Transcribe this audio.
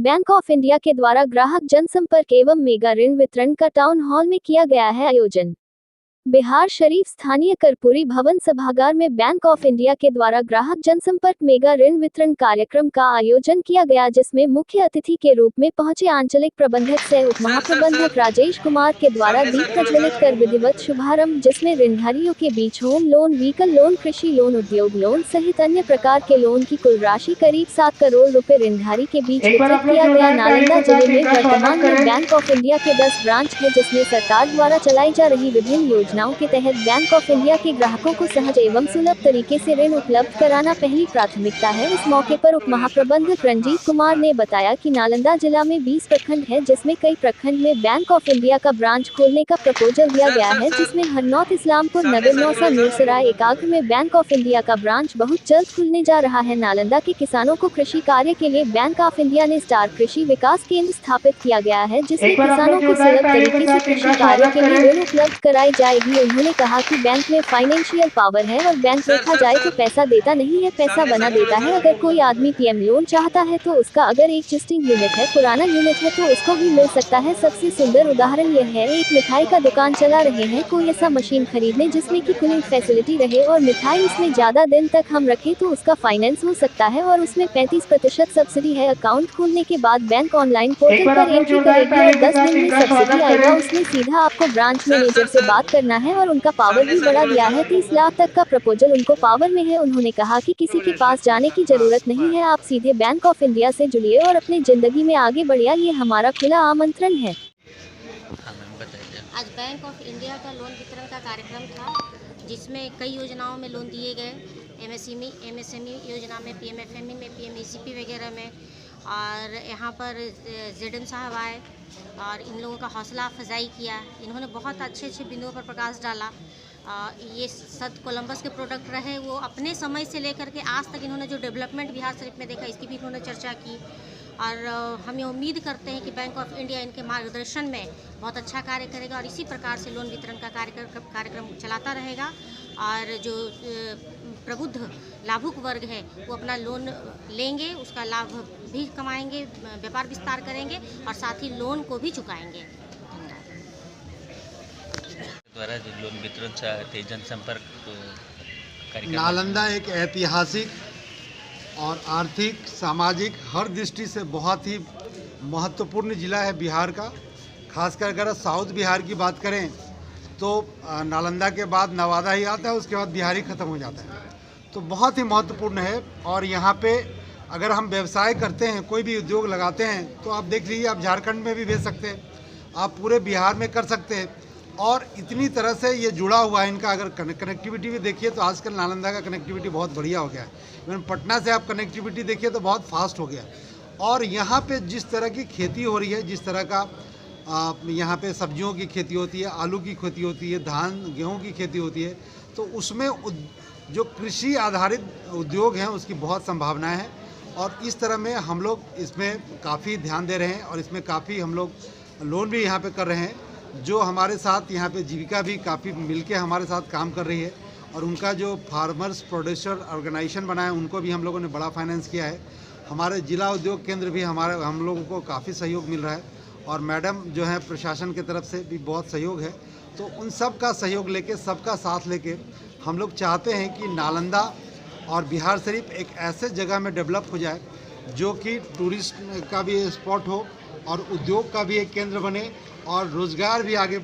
Bank of India के द्वारा ग्राहक जनसंपर्क एवं मेगा ऋण वितरण का टाउन हॉल में किया गया है आयोजन। बिहार शरीफ स्थानीय कर्पूरी भवन सभागार में बैंक ऑफ इंडिया के द्वारा ग्राहक जनसंपर्क मेगा ऋण वितरण कार्यक्रम का आयोजन किया गया, जिसमें मुख्य अतिथि के रूप में पहुंचे आंचलिक प्रबंधक सह उप महाप्रबंधक राजेश कुमार के द्वारा दीप प्रज्वलित कर विधिवत शुभारंभ, जिसमें ऋणधारियों के बीच होम लोन, व्हीकल लोन, कृषि लोन, उद्योग लोन सहित अन्य प्रकार के लोन की कुल राशि करीब 7 करोड़ रुपए ऋणधारी के बीच वितरित किया गया। नालंदा जिले में वर्तमान में बैंक ऑफ इंडिया के 10 ब्रांच है, जिसमें सरकार द्वारा चलाई जा रही विभिन्न योजनाओं के तहत बैंक ऑफ इंडिया के ग्राहकों को सहज एवं सुलभ तरीके से ऋण उपलब्ध कराना पहली प्राथमिकता है। इस मौके पर उप महाप्रबंधक रंजीत कुमार ने बताया कि नालंदा जिला में 20 प्रखंड है, जिसमें कई प्रखंड में बैंक ऑफ इंडिया का ब्रांच खोलने का प्रपोजल दिया गया है, जिसमें हरनौत, इस्लामपुर नगर, नौसा, नूरसराय, एकाग्र में बैंक ऑफ इंडिया का ब्रांच बहुत जल्द खुलने जा रहा है। नालंदा के किसानों को कृषि कार्य के लिए बैंक ऑफ इंडिया ने स्टार कृषि विकास केंद्र स्थापित किया गया है, जिसमें किसानों को सुलभ तरीके से कृषि कार्य के लिए ऋण उपलब्ध कराई जाएगी। उन्होंने कहा कि बैंक में फाइनेंशियल पावर है और बैंक देखा जाए तो पैसा देता नहीं है, पैसा बना देता है। अगर कोई आदमी पीएम लोन चाहता है तो उसका अगर एग्जिस्टिंग यूनिट है, पुराना यूनिट है, तो उसको भी मिल सकता है। सबसे सुंदर उदाहरण यह है, एक मिठाई का दुकान चला रहे हैं, कोई ऐसा मशीन खरीदने जिसमें की कूलिंग फैसिलिटी रहे और मिठाई उसमें ज्यादा दिन तक हम रखें तो उसका फाइनेंस हो सकता है और उसमें 35% सब्सिडी है। अकाउंट खोलने के बाद बैंक ऑनलाइन पोर्टल पर एंट्री करेगी और 10 दिन में सब्सिडी आएगा। उसमें सीधा आपको ब्रांच मैनेजर से बात करना है और उनका पावर भी बढ़ा दिया है, 30 लाख तक का प्रपोजल उनको पावर में है। उन्होंने कहा कि किसी के पास जाने की जरूरत नहीं है, आप सीधे बैंक ऑफ इंडिया से जुड़िए और अपनी जिंदगी में आगे बढ़िए। ये हमारा खुला आमंत्रण है। आज बैंक ऑफ इंडिया का लोन वितरण का कार्यक्रम था, जिसमें कई योजनाओं में लोन दिए गए। एमएसएमई योजना में, पीएमएफएमई में, पीएमईजीपी वगैरह में। और यहाँ पर जेडएम साहब आए और इन लोगों का हौसला अफजाई किया। इन्होंने बहुत अच्छे अच्छे बिंदुओं पर प्रकाश डाला। ये सद कोलंबस के प्रोडक्ट रहे, वो अपने समय से लेकर के आज तक इन्होंने जो डेवलपमेंट बिहार शरीफ में देखा, इसकी भी इन्होंने चर्चा की। और हम ये उम्मीद करते हैं कि बैंक ऑफ इंडिया इनके मार्गदर्शन में बहुत अच्छा कार्य करेगा और इसी प्रकार से लोन वितरण का कार्यक्रम चलाता रहेगा। और जो प्रबुद्ध लाभुक वर्ग है वो अपना लोन लेंगे, उसका लाभ भी कमाएंगे, व्यापार विस्तार करेंगे और साथ ही लोन को भी चुकाएंगे। द्वारा जो लोन वितरण थे, जनसंपर्क कार्यक्रम। नालंदा एक ऐतिहासिक और आर्थिक, सामाजिक हर दृष्टि से बहुत ही महत्वपूर्ण जिला है बिहार का। खासकर अगर साउथ बिहार की बात करें तो नालंदा के बाद नवादा ही आता है, उसके बाद बिहार ही ख़त्म हो जाता है। तो बहुत ही महत्वपूर्ण है। और यहाँ पे अगर हम व्यवसाय करते हैं, कोई भी उद्योग लगाते हैं, तो आप देख लीजिए, आप झारखंड में भी भेज सकते हैं, आप पूरे बिहार में कर सकते हैं। और इतनी तरह से ये जुड़ा हुआ है इनका। अगर कनेक्टिविटी भी देखिए तो आजकल नालंदा का कनेक्टिविटी बहुत बढ़िया हो गया है। इवन पटना से आप कनेक्टिविटी देखिए तो बहुत फास्ट हो गया। और यहाँ पे जिस तरह की खेती हो रही है, जिस तरह का यहाँ पे सब्जियों की खेती होती है, आलू की खेती होती है, धान गेहूँ की खेती होती है, तो उसमें जो कृषि आधारित उद्योग हैं उसकी बहुत संभावनाएँ हैं। और इस तरह में हम लोग इसमें काफ़ी ध्यान दे रहे हैं और इसमें काफ़ी हम लोग लोन भी यहाँ पे कर रहे हैं। जो हमारे साथ यहाँ पे जीविका भी काफ़ी मिलके हमारे साथ काम कर रही है और उनका जो फार्मर्स प्रोड्यूसर ऑर्गेनाइजेशन बना है, उनको भी हम लोगों ने बड़ा फाइनेंस किया है। हमारे जिला उद्योग केंद्र भी हम लोगों को काफ़ी सहयोग मिल रहा है और मैडम जो है प्रशासन की तरफ से भी बहुत सहयोग है। तो उन सब का सहयोग लेके, सबका साथ लेके हम लोग चाहते हैं कि नालंदा और बिहार शरीफ एक ऐसे जगह में डेवलप हो जाए जो कि टूरिस्ट का भी स्पॉट हो और उद्योग का भी एक केंद्र बने और रोज़गार भी आगे